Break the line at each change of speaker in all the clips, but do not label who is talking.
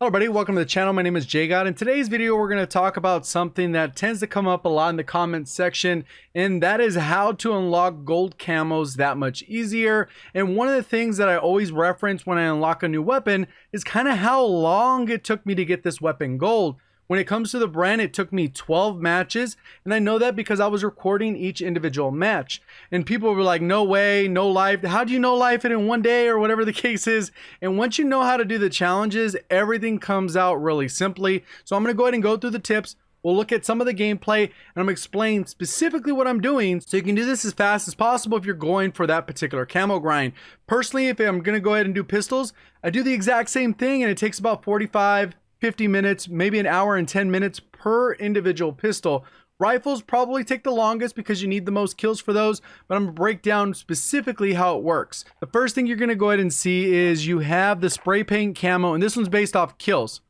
Hello everybody, welcome to the channel. My name is JGOD. In today's video, we're going to talk about something that tends to come up a lot in the comments section, and that is how to unlock gold camos that much easier. And one of the things that I always reference when I unlock a new weapon is kind of how long it took me to get this weapon gold. When it comes to the brand, it took me 12 matches, and I know that because I was recording each individual match. And people were like, no way, no life. How do you know life it in one day, or whatever the case is? And once you know how to do the challenges, everything comes out really simply. So I'm going to go ahead and go through the tips. We'll look at some of the gameplay, and I'm going to explain specifically what I'm doing so you can do this as fast as possible if you're going for that particular camo grind. Personally, if I'm going to go ahead and do pistols, I do the exact same thing, and it takes about 50 minutes, maybe an hour and 10 minutes per individual pistol. Rifles probably take the longest because you need the most kills for those, but I'm gonna break down specifically how it works. The first thing you're gonna go ahead and see is you have the spray paint camo, and this one's based off kills.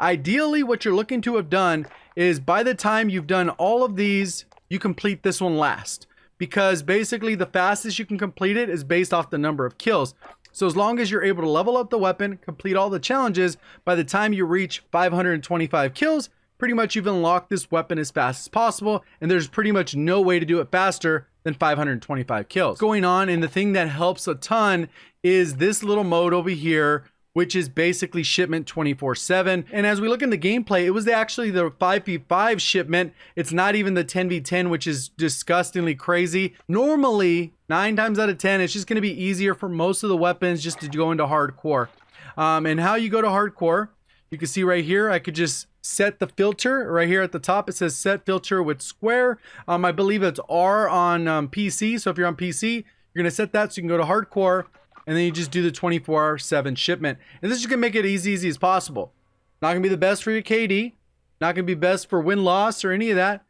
Ideally, what you're looking to have done is by the time you've done all of these, you complete this one last, because basically the fastest you can complete it is based off the number of kills. So as long as you're able to level up the weapon, complete all the challenges, by the time you reach 525 kills, pretty much you've unlocked this weapon as fast as possible, and there's pretty much no way to do it faster than 525 kills. Going on, and the thing that helps a ton is this little mode over here, which is basically Shipment 24/7. And as we look in the gameplay, it was actually the 5v5 Shipment. It's not even the 10v10, which is disgustingly crazy. Normally, 9 times out of 10, it's just going to be easier for most of the weapons just to go into hardcore. And how you go to hardcore, you can see right here, I could just set the filter right here at the top. It says set filter with square. I believe it's R on PC. So if you're on PC, you're going to set that so you can go to hardcore. And then you just do the 24/7 shipment. And this is going to make it as easy as possible. Not going to be the best for your KD. Not going to be best for win-loss or any of that.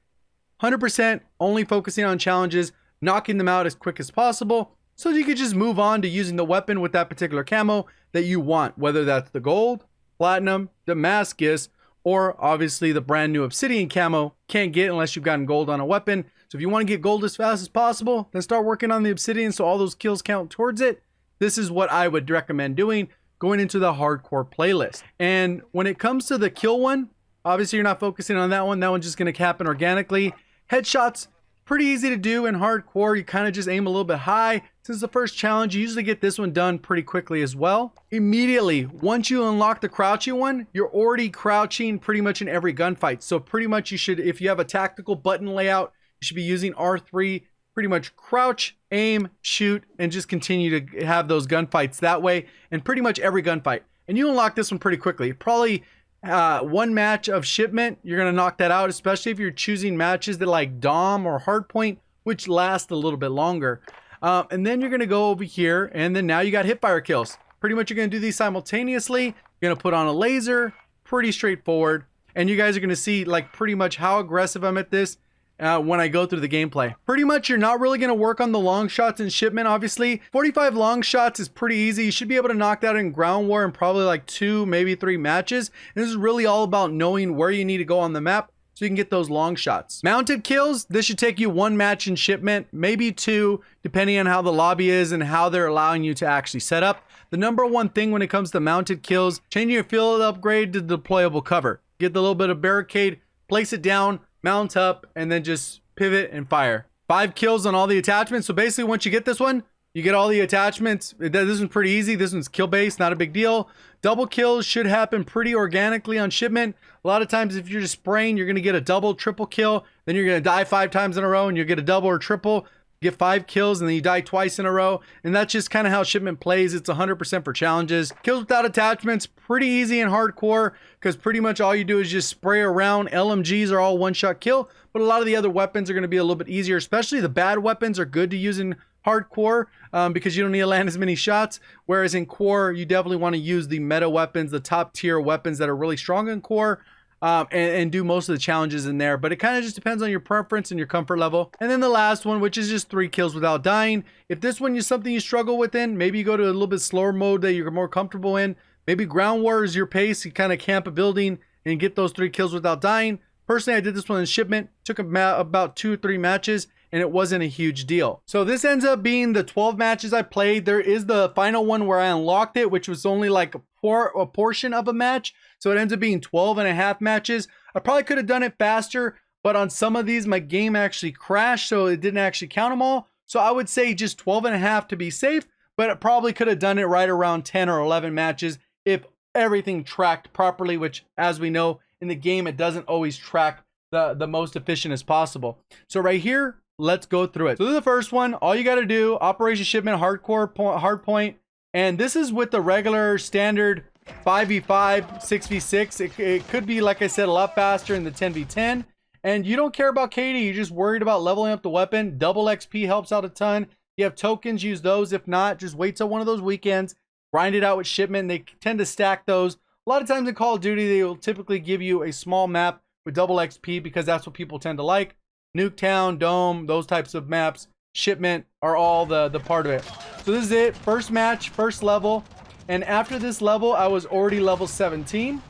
100% only focusing on challenges, knocking them out as quick as possible, so you could just move on to using the weapon with that particular camo that you want, whether that's the gold, platinum, Damascus, or obviously the brand new Obsidian camo. Can't get unless you've gotten gold on a weapon. So if you want to get gold as fast as possible, then start working on the Obsidian so all those kills count towards it. This is what I would recommend doing, going into the hardcore playlist. And when it comes to the kill one, obviously you're not focusing on that one. That one's just going to happen organically. Headshots, pretty easy to do in hardcore. You kind of just aim a little bit high. Since the first challenge, you usually get this one done pretty quickly as well. Immediately, once you unlock the crouching one, you're already crouching pretty much in every gunfight. So pretty much you should, if you have a tactical button layout, you should be using R3. Pretty much crouch, aim, shoot, and just continue to have those gunfights that way, and pretty much every gunfight. And you unlock this one pretty quickly. Probably one match of Shipment, you're going to knock that out, especially if you're choosing matches that like Dom or Hardpoint, which last a little bit longer. And then you're going to go over here, and then now you got hipfire kills. Pretty much you're going to do these simultaneously. You're going to put on a laser, pretty straightforward. And you guys are going to see like pretty much how aggressive I'm at this. When I go through the gameplay. Pretty much you're not really going to work on the long shots in Shipment, obviously. 45 long shots is pretty easy. You should be able to knock that in ground war in probably like 2, maybe 3 matches. And this is really all about knowing where you need to go on the map so you can get those long shots. Mounted kills, this should take you 1 match in Shipment, maybe 2, depending on how the lobby is and how they're allowing you to actually set up. The number one thing when it comes to mounted kills, changing your field upgrade to deployable cover. Get the little bit of barricade, place it down, mount up, and then just pivot and fire. 5 kills on all the attachments. So basically once you get this one, you get all the attachments. This one's pretty easy. This one's kill based, not a big deal. Double kills should happen pretty organically on Shipment. A lot of times if you're just spraying, you're going to get a double, triple kill. Then you're going to die 5 times in a row and you'll get a double or triple. Get 5 kills and then you die twice in a row. And that's just kind of how Shipment plays. It's 100% for challenges. Kills without attachments, pretty easy in hardcore because pretty much all you do is just spray around. LMGs are all one-shot kill, but a lot of the other weapons are going to be a little bit easier, especially the bad weapons are good to use in hardcore because you don't need to land as many shots. Whereas in core, you definitely want to use the meta weapons, the top tier weapons that are really strong in core. And do most of the challenges in there, but it kind of just depends on your preference and your comfort level. And then the last one, which is just 3 kills without dying. If this one is something you struggle with in, maybe you go to a little bit slower mode that you're more comfortable in. Maybe ground war is your pace. You kind of camp a building and get those 3 kills without dying. Personally, I did this one in Shipment. Took about 2 or 3 matches, and it wasn't a huge deal. So this ends up being the 12 matches I played. There is the final one where I unlocked it, which was only like a portion of a match. So it ends up being 12.5 matches. I probably could have done it faster, but on some of these, my game actually crashed, so it didn't actually count them all. So I would say just 12.5 to be safe, but it probably could have done it right around 10 or 11 matches if everything tracked properly, which, as we know, in the game, it doesn't always track the most efficient as possible. So right here, let's go through it. So this is the first one. All you got to do, Operation Shipment, hardpoint, and this is with the regular standard 5v5, 6v6. It could be, like I said, a lot faster in the 10v10. And you don't care about KD, you're just worried about leveling up the weapon. Double XP helps out a ton. You have tokens, use those. If not, just wait till one of those weekends. Grind it out with Shipment. They tend to stack those. A lot of times in Call of Duty, they will typically give you a small map with double XP because that's what people tend to like. Nuketown, Dome, those types of maps, Shipment are all the part of it. So this is it. First match, first level. And after this level, I was already level 17.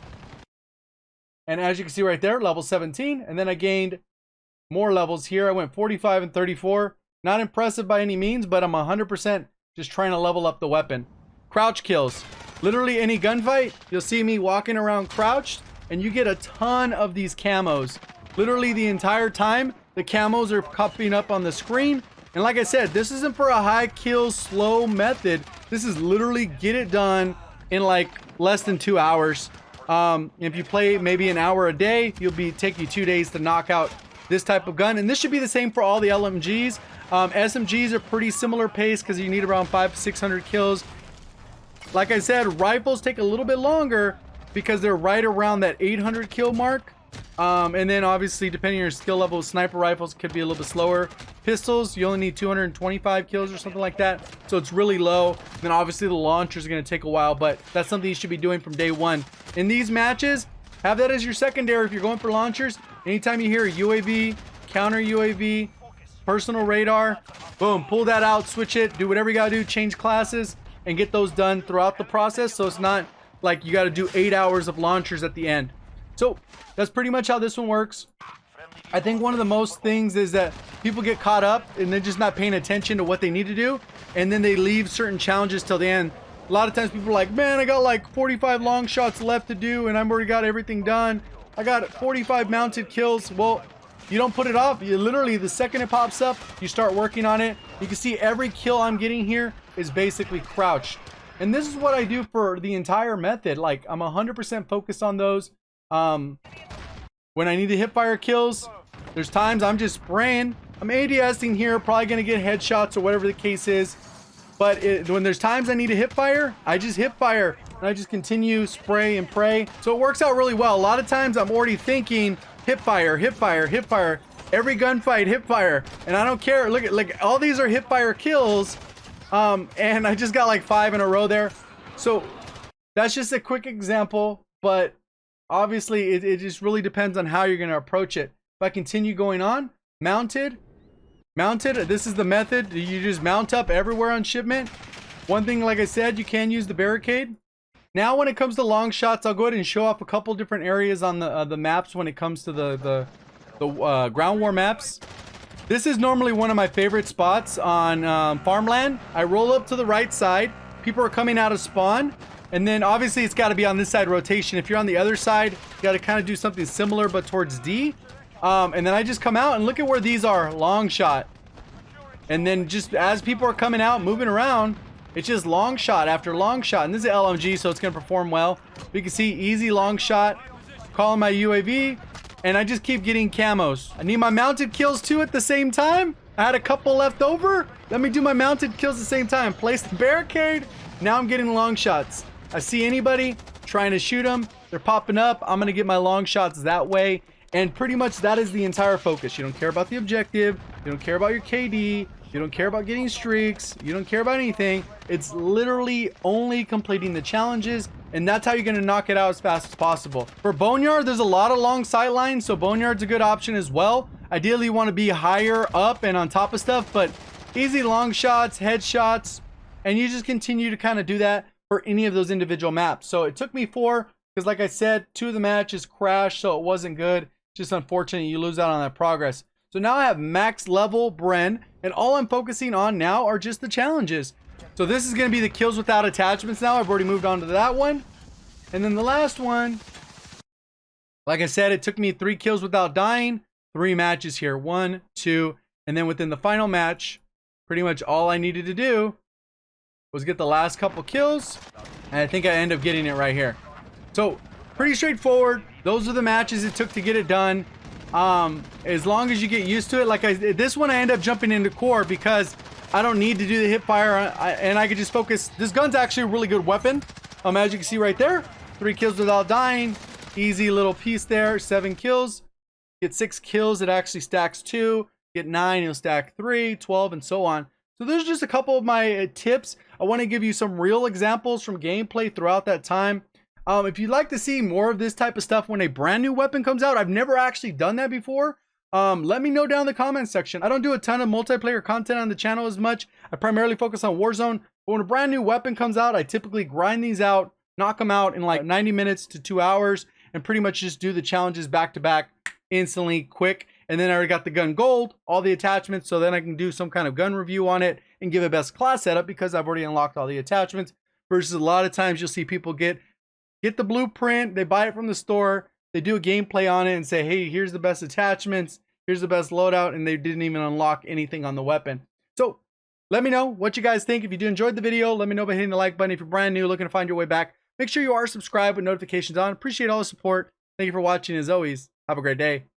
And as you can see right there, level 17. And then I gained more levels here. I went 45 and 34. Not impressive by any means, but I'm 100% just trying to level up the weapon. Crouch kills. Literally any gunfight, you'll see me walking around crouched, and you get a ton of these camos. Literally the entire time, the camos are popping up on the screen. And like I said, this isn't for a high kill, slow method. This is literally get it done in like less than 2 hours. If you play maybe an hour a day, take you 2 days to knock out this type of gun. And this should be the same for all the LMGs. SMGs are pretty similar pace because you need around 500 to 600 kills. Like I said, rifles take a little bit longer because they're right around that 800 kill mark. And then obviously, depending on your skill level, sniper rifles could be a little bit slower. Pistols, you only need 225 kills or something like that. So it's really low. And then obviously the launchers are going to take a while, but that's something you should be doing from day one. In these matches, have that as your secondary if you're going for launchers. Anytime you hear a UAV, counter UAV, personal radar, boom, pull that out, switch it, do whatever you got to do, change classes, and get those done throughout the process. So it's not like you got to do 8 hours of launchers at the end. So that's pretty much how this one works. I think one of the most things is that people get caught up and they're just not paying attention to what they need to do, and then they leave certain challenges till the end. A lot of times people are like, man, I got like 45 long shots left to do and I've already got everything done. I got 45 mounted kills. Well, you don't put it off. You literally, the second it pops up, you start working on it. You can see every kill I'm getting here is basically crouched. And this is what I do for the entire method. Like, I'm 100% focused on those. When I need to hip fire kills, there's times I'm just spraying. I'm ADSing here, probably going to get headshots or whatever the case is. But when there's times I need to hip fire, I just hip fire. And I just continue, spray and pray. So it works out really well. A lot of times I'm already thinking hip fire, hip fire, hip fire. Every gunfight, hip fire. And I don't care. Look at, like, all these are hip fire kills. And I just got like 5 in a row there. So that's just a quick example. But obviously, it just really depends on how you're going to approach it. If I continue going on, mounted, this is the method. You just mount up everywhere on Shipment. One thing, like I said, you can use the barricade. Now, when it comes to long shots, I'll go ahead and show off a couple different areas on the maps when it comes to the ground war maps. This is normally one of my favorite spots on farmland. I roll up to the right side. People are coming out of spawn. And then obviously it's got to be on this side rotation. If you're on the other side, you got to kind of do something similar but towards D. And then I just come out and look at where these are. Long shot. And then just as people are coming out, moving around, it's just long shot after long shot. And this is an LMG, so it's going to perform well. You can see easy long shot. Calling my UAV. And I just keep getting camos. I need my mounted kills too at the same time. I had a couple left over. Let me do my mounted kills at the same time. Place the barricade. Now I'm getting long shots. I see anybody trying to shoot them. They're popping up. I'm going to get my long shots that way. And pretty much that is the entire focus. You don't care about the objective. You don't care about your KD. You don't care about getting streaks. You don't care about anything. It's literally only completing the challenges. And that's how you're going to knock it out as fast as possible. For Boneyard, there's a lot of long sight lines. So Boneyard's a good option as well. Ideally, you want to be higher up and on top of stuff. But easy long shots, headshots. And you just continue to kind of do that for any of those individual maps. So it took me 4 because, like I said, 2 of the matches crashed, so it wasn't good. Just unfortunate you lose out on that progress. So now I have max level Bren, and all I'm focusing on now are just the challenges. So this is going to be the kills without attachments now. I've already moved on to that one. And then the last one Like I said, it took me 3 kills without dying, 3 matches here, 1, 2, and then within the final match, pretty much all I needed to do was get the last couple kills, and I think I end up getting it right here. So pretty straightforward. Those are the matches it took to get it done. As long as you get used to it, this one I end up jumping into core because I don't need to do the hip fire, and I can just focus. This gun's actually a really good weapon. As you can see right there, 3 kills without dying. Easy little piece there, 7 kills. Get 6 kills, it actually stacks 2. Get 9, it'll stack 3, 12, and so on. So there's just a couple of my tips. I want to give you some real examples from gameplay throughout that time. If you'd like to see more of this type of stuff when a brand new weapon comes out, I've never actually done that before. Let me know down in the comments section. I don't do a ton of multiplayer content on the channel as much. I primarily focus on Warzone. But when a brand new weapon comes out, I typically grind these out, knock them out in like 90 minutes to 2 hours, and pretty much just do the challenges back to back instantly, quick. And then I already got the gun gold, all the attachments, so then I can do some kind of gun review on it and give a best class setup because I've already unlocked all the attachments. Versus a lot of times you'll see people get the blueprint, they buy it from the store, they do a gameplay on it and say, hey, here's the best attachments, here's the best loadout, and they didn't even unlock anything on the weapon. So let me know what you guys think. If you did enjoy the video, let me know by hitting the like button. If you're brand new, looking to find your way back, make sure you are subscribed with notifications on. Appreciate all the support. Thank you for watching. As always, have a great day.